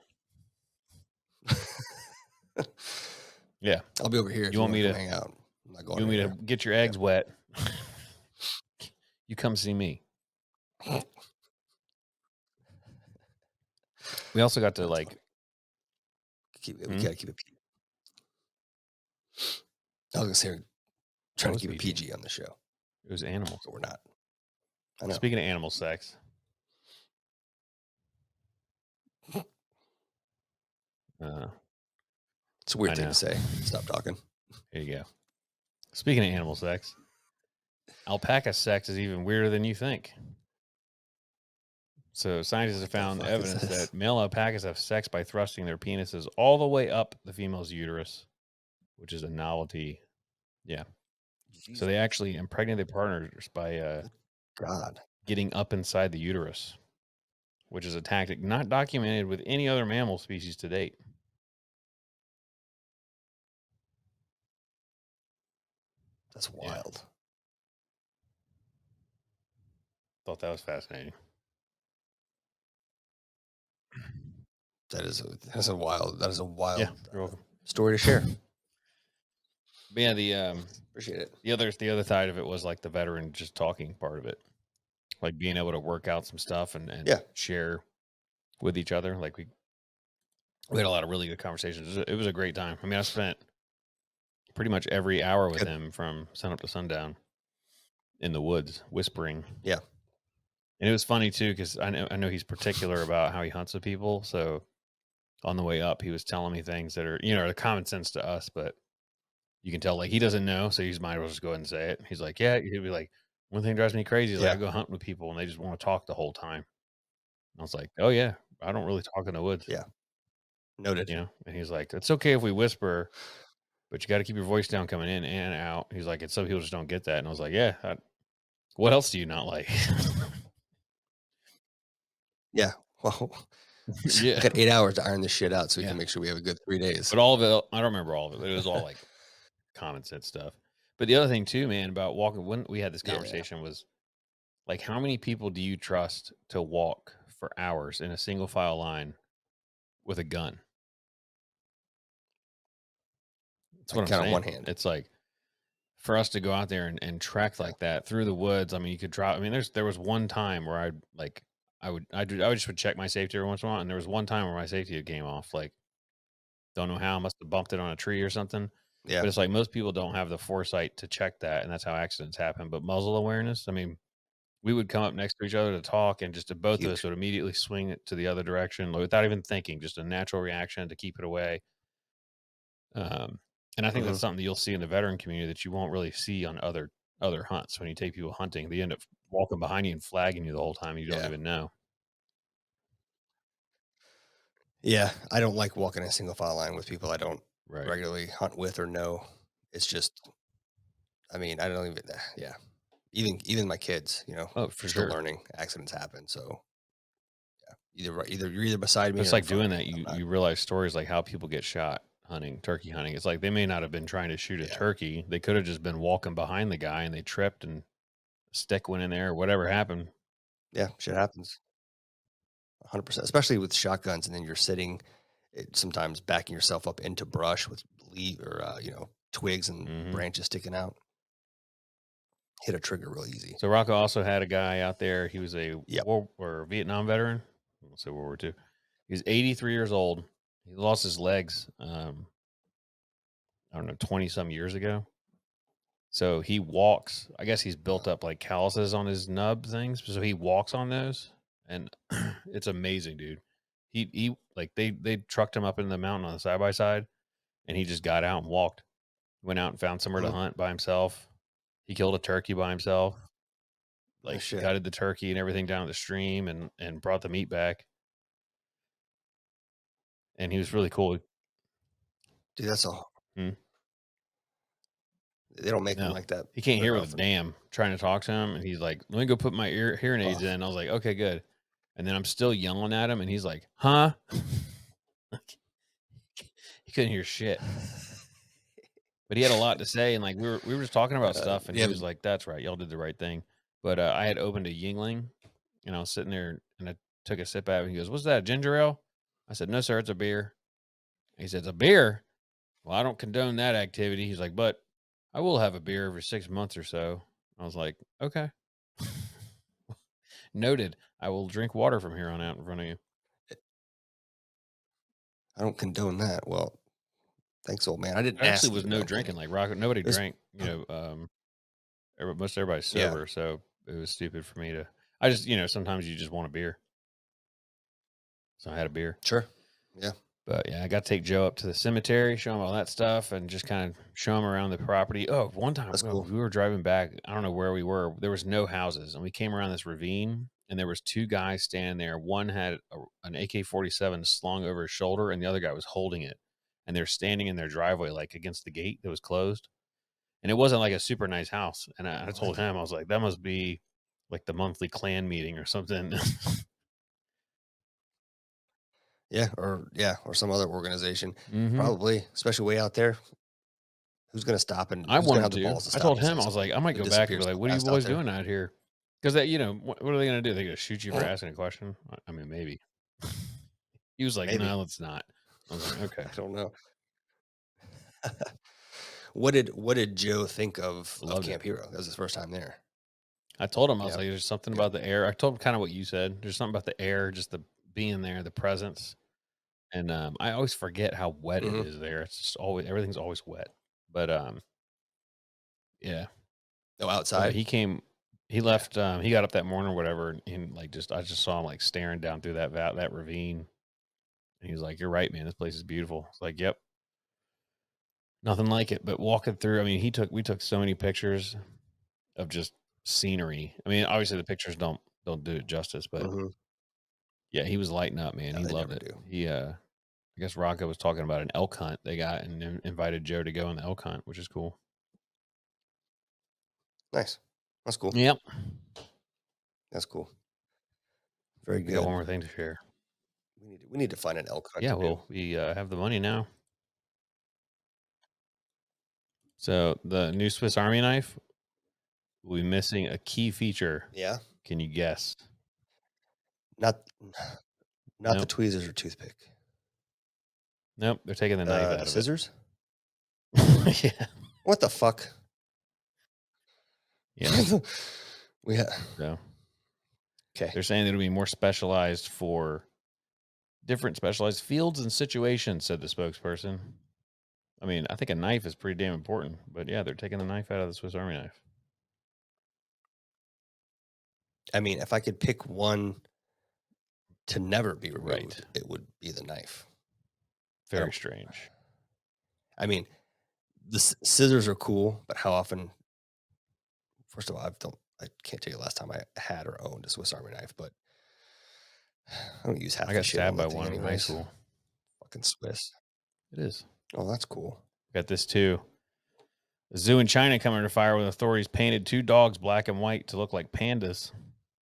Yeah, I'll be over here if you you want wanna me come to hang out. I'm not you going want me to anywhere. get your Yeah. eggs wet? You come see me. We also got to That's funny. like, We hmm? gotta keep it P I was gonna say, we're What trying to was keep it PG? PG on the show, It was animals. but we're not. I know. Speaking of animal sex, uh, It's a weird I thing to know. say. Stop talking. There you go. Speaking of animal sex, alpaca sex is even weirder than you think. So scientists have What the found fuck is evidence this? that male alpacas have sex by thrusting their penises all the way up the female's uterus, which is a novelty. Yeah. So they Jesus. actually impregnate their partners by Good God. getting up inside the uterus, which is a tactic not documented with any other mammal species to date. That's Yeah. wild. Thought that was fascinating. That is a Yeah. wild You're welcome. story to share. But yeah, the Appreciate it. the other side of it was like the veteran just talking part of it, like being able to work out some stuff and Yeah, share with each other. Like we had a lot of really good conversations. It was a great time. I mean, I spent pretty much every hour with good. him from sun up to sundown in the woods, whispering. Yeah, And it was funny too because I know he's particular about how he hunts with people. So on the way up, he was telling me things that are are common sense to us, but you can tell like he doesn't know, so you might as well just go ahead and say it. He's like, yeah, he'll be like, one thing drives me crazy is like I yeah, go hunting with people and they just want to talk the whole time. And I was like, oh yeah, I don't really talk in the woods, yeah. Noted. And he's like, it's okay if we whisper, but you got to keep your voice down coming in and out. He's like, and some people just don't get that. And I was like, yeah, what else do you not like? Yeah. Well, we Yeah, got 8 hours to iron this shit out so we yeah. can make sure we have a good 3 days. But all of it, I don't remember all of it. It was all like common sense stuff. But the other thing too, man, about walking when we had this Yeah. conversation was like, how many people do you trust to walk for hours in a single file line with a gun? That's I what I'm count on one saying. hand. It's like for us to go out there and trek Yeah. like that through the woods. I mean, you could drop. I mean, there was one time where I would just would check my safety every once in a while, and there was one time where my safety came off. Like, don't know how. I must have bumped it on a tree or something. Yeah. But it's like most people don't have the foresight to check that, and that's how accidents happen. But muzzle awareness. I mean, we would come up next to each other to talk, and just both of us Huge. would immediately swing it to the other direction like, without even thinking, just a natural reaction to keep it away. Um, and I think that's Mhm. something that you'll see in the veteran community that you won't really see on other hunts. When you take people hunting, they end up walking behind you and flagging you the whole time. You don't Yeah. even know. Yeah, I don't like walking a single file line with people I don't Right. regularly hunt with or know. It's just I mean, I don't even yeah. Even my kids, Oh, for they're still sure. learning. Accidents happen, so either you're either beside me But it's or in like front of doing me. that. I'm not You realize stories like how people get shot hunting, turkey hunting. It's like they may not have been trying to shoot a yeah. turkey. They could have just been walking behind the guy and they tripped and a stick went in there or whatever happened. Yeah, shit happens. 100%, especially with shotguns, and then you're sitting, sometimes backing yourself up into brush with twigs and Hmm. branches sticking out. Hit a trigger real easy. So Rocco also had a guy out there. He was a Yep. war or Vietnam veteran. Let's say World War II. He's 83 years old. He lost his legs. I don't know, 20 some years ago. So he walks. I guess he's built Wow. up like calluses on his nub things. So he walks on those, and it's amazing, dude. He like they trucked him up in the mountain on the side by side, and he just got out and walked. Went out and found somewhere to Mhm. hunt by himself. He killed a turkey by himself. No Like shit. gutted the turkey and everything down the stream, and brought the meat back. And he was really cool. Dude, that's a Mm, they don't make them no, like that he can't hear very with a often. dam. Trying to talk to him, and he's like, "Let me go put my hearing Oh, aids in." I was like, "Okay, good." And then I'm still yelling at him, and he's like, "Huh?" Like, he couldn't hear shit, but he had a lot to say, and like we were just talking about stuff, and you he have was like, "That's right, y'all did the right thing." But I had opened a Yingling, and I was sitting there, and I took a sip out, of it, and he goes, "What's that? A ginger ale?" I said, "No, sir, it's a beer." He said, "It's a beer." Well, I don't condone that activity. He's like, "But I will have a beer every 6 months or so." I was like, "Okay." Noted. I will drink water from here on out in front of you. I don't condone that. Well, thanks, old man. I didn't There actually ask was you, but no I'm drinking, kidding. like, rock nobody It was drank, most everybody's yeah, sober, so it was stupid for me to sometimes you just want a beer. So I had a beer. sure. Yeah. But yeah, I got to take Joe up to the cemetery, show him all that stuff, and just kind of show him around the property. Oh, one time That's cool. we were driving back. I don't know where we were. There was no houses, and we came around this ravine, and there was two guys standing there. One had an AK-47 slung over his shoulder, and the other guy was holding it. And they're standing in their driveway, like against the gate that was closed. And it wasn't like a super nice house. And I told What? him, I was like, that must be like the monthly clan meeting or something. Yeah, or some other organization. hmm Probably, especially way out there. Who's gonna stop and I who's gonna wanted have the to. balls to I stop told and say him, I was something like, I might who go back and be disappears like, so "What are you fast out boys there? doing out here?" Because that, what are they going to do? They going to shoot you for asking a question? I mean, maybe. He was like, Maybe. "No, let's not." I was like, "Okay." I don't know. What did Joe think of Loved it. Camp Hero? That was his first time there. I told him, I was Yeah, like, "There's something yeah. about the air." I told him kind of what you said. There's something about the air, just the being there, the presence, and I always forget how wet it Mhm. is there. It's just always everything's always wet. But yeah. Oh, But outside? he came. He Yeah. left. He got up that morning or whatever, and like just I just saw him like staring down through that ravine. And he was like, "You're right, man. This place is beautiful." It's like, "Yep, nothing like it." But walking through, I mean, we took so many pictures of just scenery. I mean, obviously the pictures don't do it justice, but Mhm. yeah, he was lighting up, man. No, He they loved never it. do. I guess Rocco was talking about an elk hunt they got and invited Joe to go on the elk hunt, which is cool. Nice. That's cool. Yep. That's cool. Very I got one good. more thing to share. We need to find an elk hunt Yeah, to do. well, we have the money now. So the new Swiss Army knife will be missing a key feature. Yeah? Can you guess? Not not the Nope. tweezers or toothpick. Nope. They're taking the knife out of it. Scissors? Yeah. What the fuck? Yeah. We ha So Okay. they're saying it'll be more specialized for different specialized fields and situations, said the spokesperson. I mean, I think a knife is pretty damn important, but yeah, they're taking the knife out of the Swiss Army knife. I mean, if I could pick one to never be Right. removed, it would be the knife. I Very don't strange. I mean, the scissors are cool, but how often first of all, I can't tell you the last time I had or owned a Swiss Army knife, but I don't use I half the got shit on stabbed by that thing one in high anyways. school. Fucking Swiss. It is. Oh, that's cool. Got this too. A zoo in China coming under fire when authorities painted two dogs black and white to look like pandas.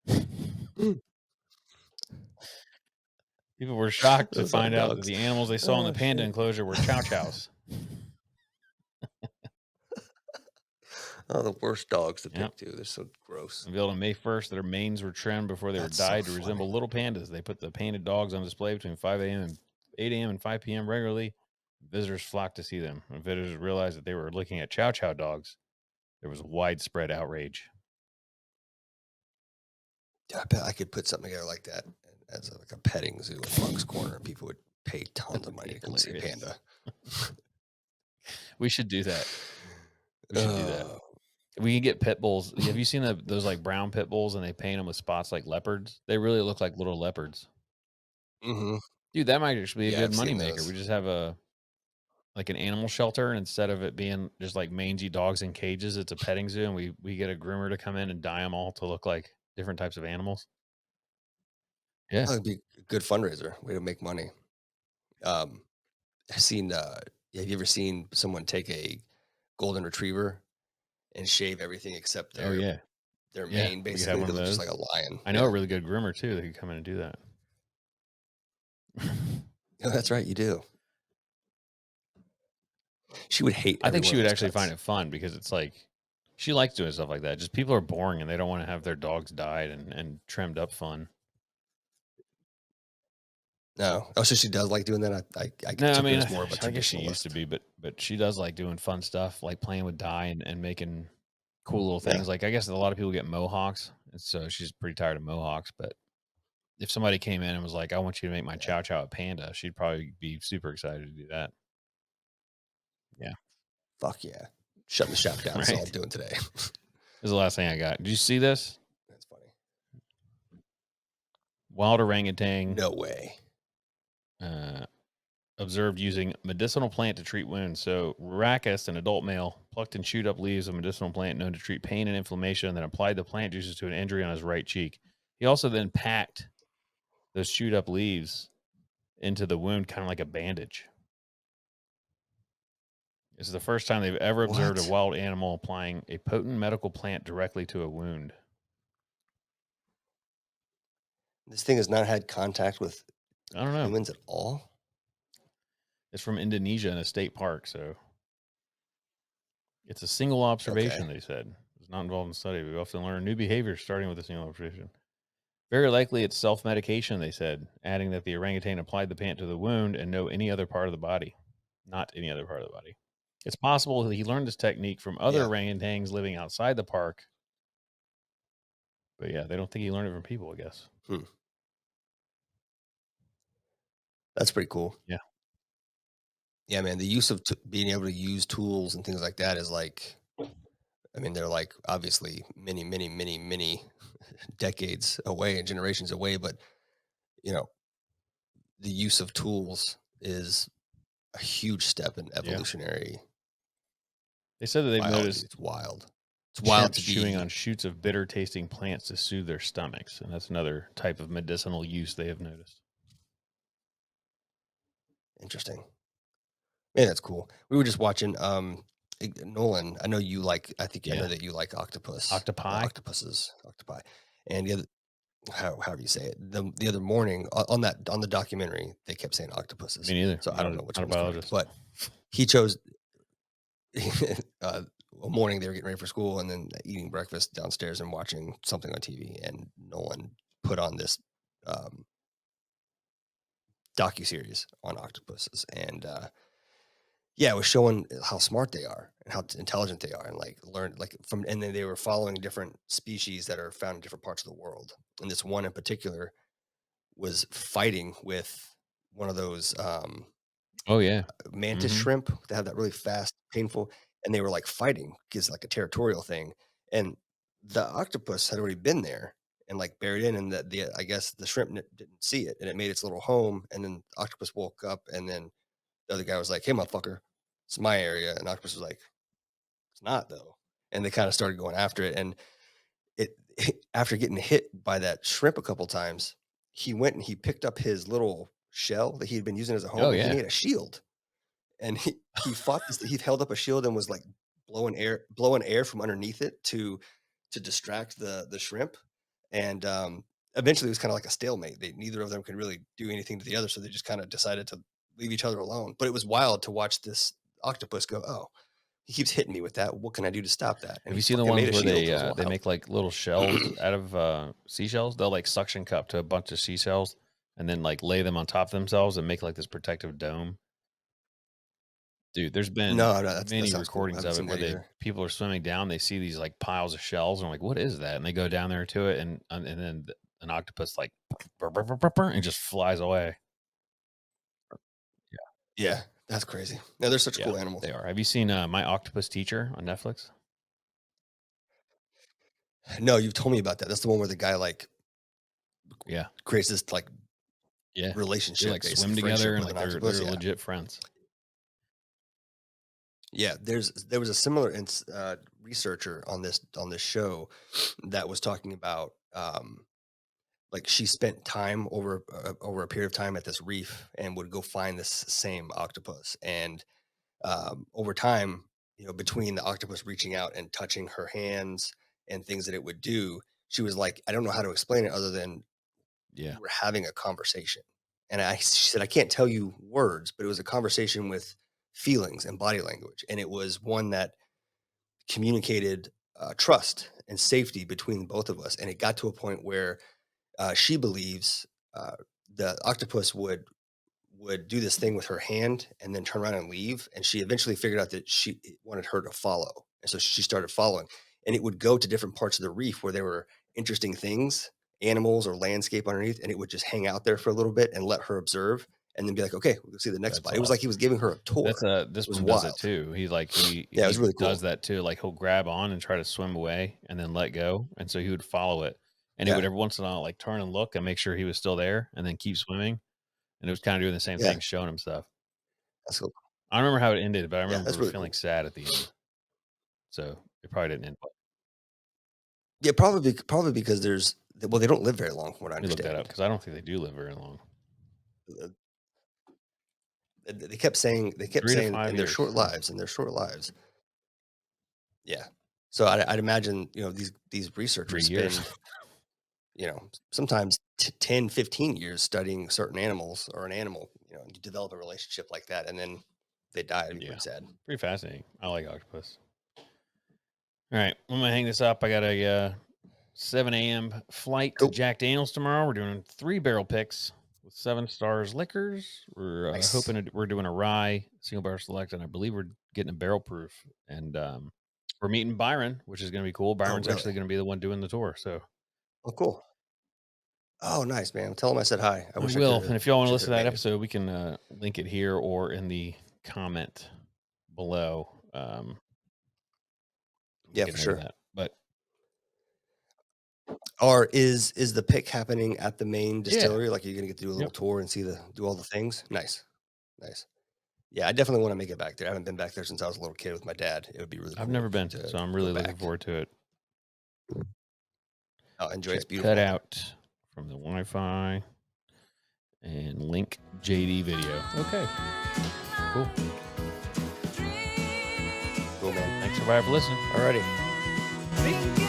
Mm, People were shocked to those aren't find out that dogs. the animals they saw in the Oh, panda shit. enclosure were chow chows. Oh, the worst dogs to Yep. pick too. They're so gross. Unveiled on May 1st, their manes were trimmed before they were That's so dyed to funny. resemble little pandas. They put the painted dogs on display between 5 a.m. and 8 a.m. and 5 p.m. regularly. Visitors flocked to see them. When visitors realized that they were looking at chow chow dogs, there was widespread outrage. Yeah, I bet I could put something together like that as like a petting zoo in Monk's Corner, and people would pay That tons of would money be to come see a hilarious. panda. We should do that. We should do that. Oh, We can get pit bulls. Have you seen those like brown pit bulls and they paint them with spots like leopards? They really look like little leopards. mhm. Dude, that might actually be a Yeah, good I've money seen maker. We those. just have a like an animal shelter, and instead of it being just like mangy dogs in cages, it's a petting zoo, and we get a groomer to come in and dye them all to look like different types of animals. Yeah. That'd be a good fundraiser, way to make money. Um, I've seen, have you ever seen someone take a golden retriever and shave everything except Oh yeah. their Yeah. mane, We could have basically, one to of look just like those. a lion? I know a Yeah. really good groomer too that could come in and do that. Oh, that's right, you do. She would hate I every think one she of would those actually find cuts. it fun because it's like she likes doing stuff like that. Just people are boring and they don't want to have their dogs dyed and trimmed up fun. No. Oh, so she does like doing that? I No, I took her mean, as more of a I guess she used to traditionalist. be, but she does like doing fun stuff, like playing with dye and making cool little Yeah, things. Like I guess a lot of people get mohawks, and so she's pretty tired of mohawks. But if somebody came in and was like, "I want you to make my yeah. chow chow a panda," she'd probably be super excited to do that. Yeah, Fuck yeah. Shutting the shop down, that's all I'm right. doing today. This is the last thing I got. Did you see this? That's funny. Wild orangutan No way. uh, observed using medicinal plant to treat wounds. So Rackus, an adult male, plucked and chewed up leaves of medicinal plant known to treat pain and inflammation, then applied the plant juices to an injury on his right cheek. He also then packed those chewed up leaves into the wound, kind of like a bandage. This is the first time they've ever observed a What? wild animal applying a potent medical plant directly to a wound. This thing has not had contact with I don't know. humans at all? It's from Indonesia in a state park, so it's a single observation, Okay. they said. It's not involved in the study. We often learn new behaviors starting with a single observation. Very likely it's self medication, they said, adding that the orangutan applied the pant to the wound and no any other part of the body. Not any other part of the body. It's possible that he learned this technique from other Yeah. orangutans living outside the park. But yeah, they don't think he learned it from people, I guess. Hmm. That's pretty cool. Yeah. Yeah, man, the use of being able to use tools and things like that is like, I mean, they're like obviously many, many, many, many decades away and generations away, but you know, the use of tools is a huge step in Yeah. evolutionary They said that they've biology. noticed It's wild. It's wild chimps to chewing be on shoots of bitter tasting plants to soothe their stomachs. And that's another type of medicinal use they have noticed. interesting. Man, that's cool. We were just watching Nolan. I know you like I know Yeah. that you like octopus, Octopi? octopuses, octopi. And the other however you say it. The other morning on that on the documentary, they kept saying octopuses. Me neither. So I'm I don't know which not a one's correct, biologist. but he chose one morning they were getting ready for school and then eating breakfast downstairs and watching something on TV and Nolan put on this um docu-series on octopuses and yeah, it was showing how smart they are and how intelligent they are and like learn like from and then they were following different species that are found in different parts of the world. And this one in particular was fighting with one of those Oh, yeah. mantis Mhm. shrimp that have that really fast, painful, and they were like fighting because like a territorial thing. And the octopus had already been there and like buried in, and the I guess the shrimp didn't see it, and it made its little home. And then the octopus woke up, and then the other guy was like, "Hey, motherfucker, it's my area," and octopus was like, "It's not though." And they kind of started going after it, and it after getting hit by that shrimp a couple times, he went and he picked up his little shell that he had been using as a Oh, home, and he yeah. made a shield. And he fought this he held up a shield and was, like, blowing air from underneath it to distract the shrimp, and, eventually, it was kinda like a stalemate. They neither of them could really do anything to the other, so they just kinda decided to leave each other alone, but it was wild to watch this octopus go, "Oh, he keeps hitting me with that. What can I do to stop that?" And Have he you seen the fucking made ones a where shield. It was they wild. make, like, little shells out of, seashells? They'll, like, suction cup to a bunch of seashells and then, like, lay them on top of themselves and make, like, this protective dome. Dude, there's been No, no, that many sounds cool. I recordings haven't of it seen where that either. people are swimming down, they see these, like, piles of shells, and I'm like, "What is that?" And they go down there to it, and then an octopus, like, "Burr, burr, burr, burr, burr," and just flies away. Yeah, Yeah, that's crazy. Yeah, they're such yeah, cool animals. they are. Have you seen, My Octopus Teacher on Netflix? No, you've told me about that. That's the one where the guy, like, Yeah, creates this, like, yeah. They, relationship, like, basically swim together, friendship and, with like, an they're octopus, yeah. legit friends. Yeah, there was a similar researcher on this show that was talking about, like, she spent time over a period of time at this reef and would go find this same octopus, and, over time, between the octopus reaching out and touching her hands and things that it would do, she was like, "I don't know how to explain it other than Yeah, we were having a conversation." And she said, "I can't tell you words, but it was a conversation with feelings and body language. And it was one that communicated trust and safety between both of us. And it got to a point where she believes uh, the octopus would do this thing with her hand and then turn around and leave. And she eventually figured out that she wanted her to follow. And so she started following. And it would go to different parts of the reef where there were interesting things, animals or landscape underneath, and it would just hang out there for a little bit and let her observe and then be like, okay, we'll see the next that's spot. It was like awesome. he was giving her a tour. This It was one does it wild. too. He like Yeah, it was he really does cool. that too. Like he'll grab on and try to swim away and then let go. And so he would follow it. And he would Yeah. every once in a while like turn and look and make sure he was still there and then keep swimming. And it was kind of doing the same Yeah. thing, showing him stuff. That's cool. I don't remember how it ended, but I Yeah, that's remember really feeling cool. sad at the end. So it probably didn't end well. Yeah, probably because they don't live very long from what I Let me look that up understand. because I don't think they do live very long. Uh, they kept saying 3 to 5 in their years. short Yeah. lives, yeah. So I'd imagine, these researchers 3 years. spend, sometimes 10, 15 years studying certain animals or an animal, you develop a relationship like that and then they die. It'd be Yeah. pretty sad. Pretty fascinating. I like octopus. All right. I'm going to hang this up. I got a 7 a.m. flight to Cool. Jack Daniels tomorrow. We're doing 3 barrel picks with 7 Stars liquors. We're Nice. hoping we're doing a rye single barrel select, and I believe we're getting a barrel proof. And we're meeting Byron, which is going to be cool. Oh, Byron's really? actually going to be the one doing the tour. So Oh, cool. Oh, nice, man. Tell them I said hi. I I wish I will. could And have if y'all want to should listen have to that made it. episode, we can link it here or in the comment below. Yeah, Make a for note of sure. that. But Or is the pick happening at the main yeah, distillery? Like, you're gonna get to do a little yep. tour and do all the things? Nice. Nice. Yeah, I definitely wanna make it back there. I haven't been back there since I was a little kid with my dad. It would be really I've cool never been, to so I'm go really looking back. forward to it. I'll enjoy it. It's Check cut beautiful. out from the Wi-Fi and link JD video. Okay, cool. Cool, man. Thanks everybody for listening. Alrighty. Bye.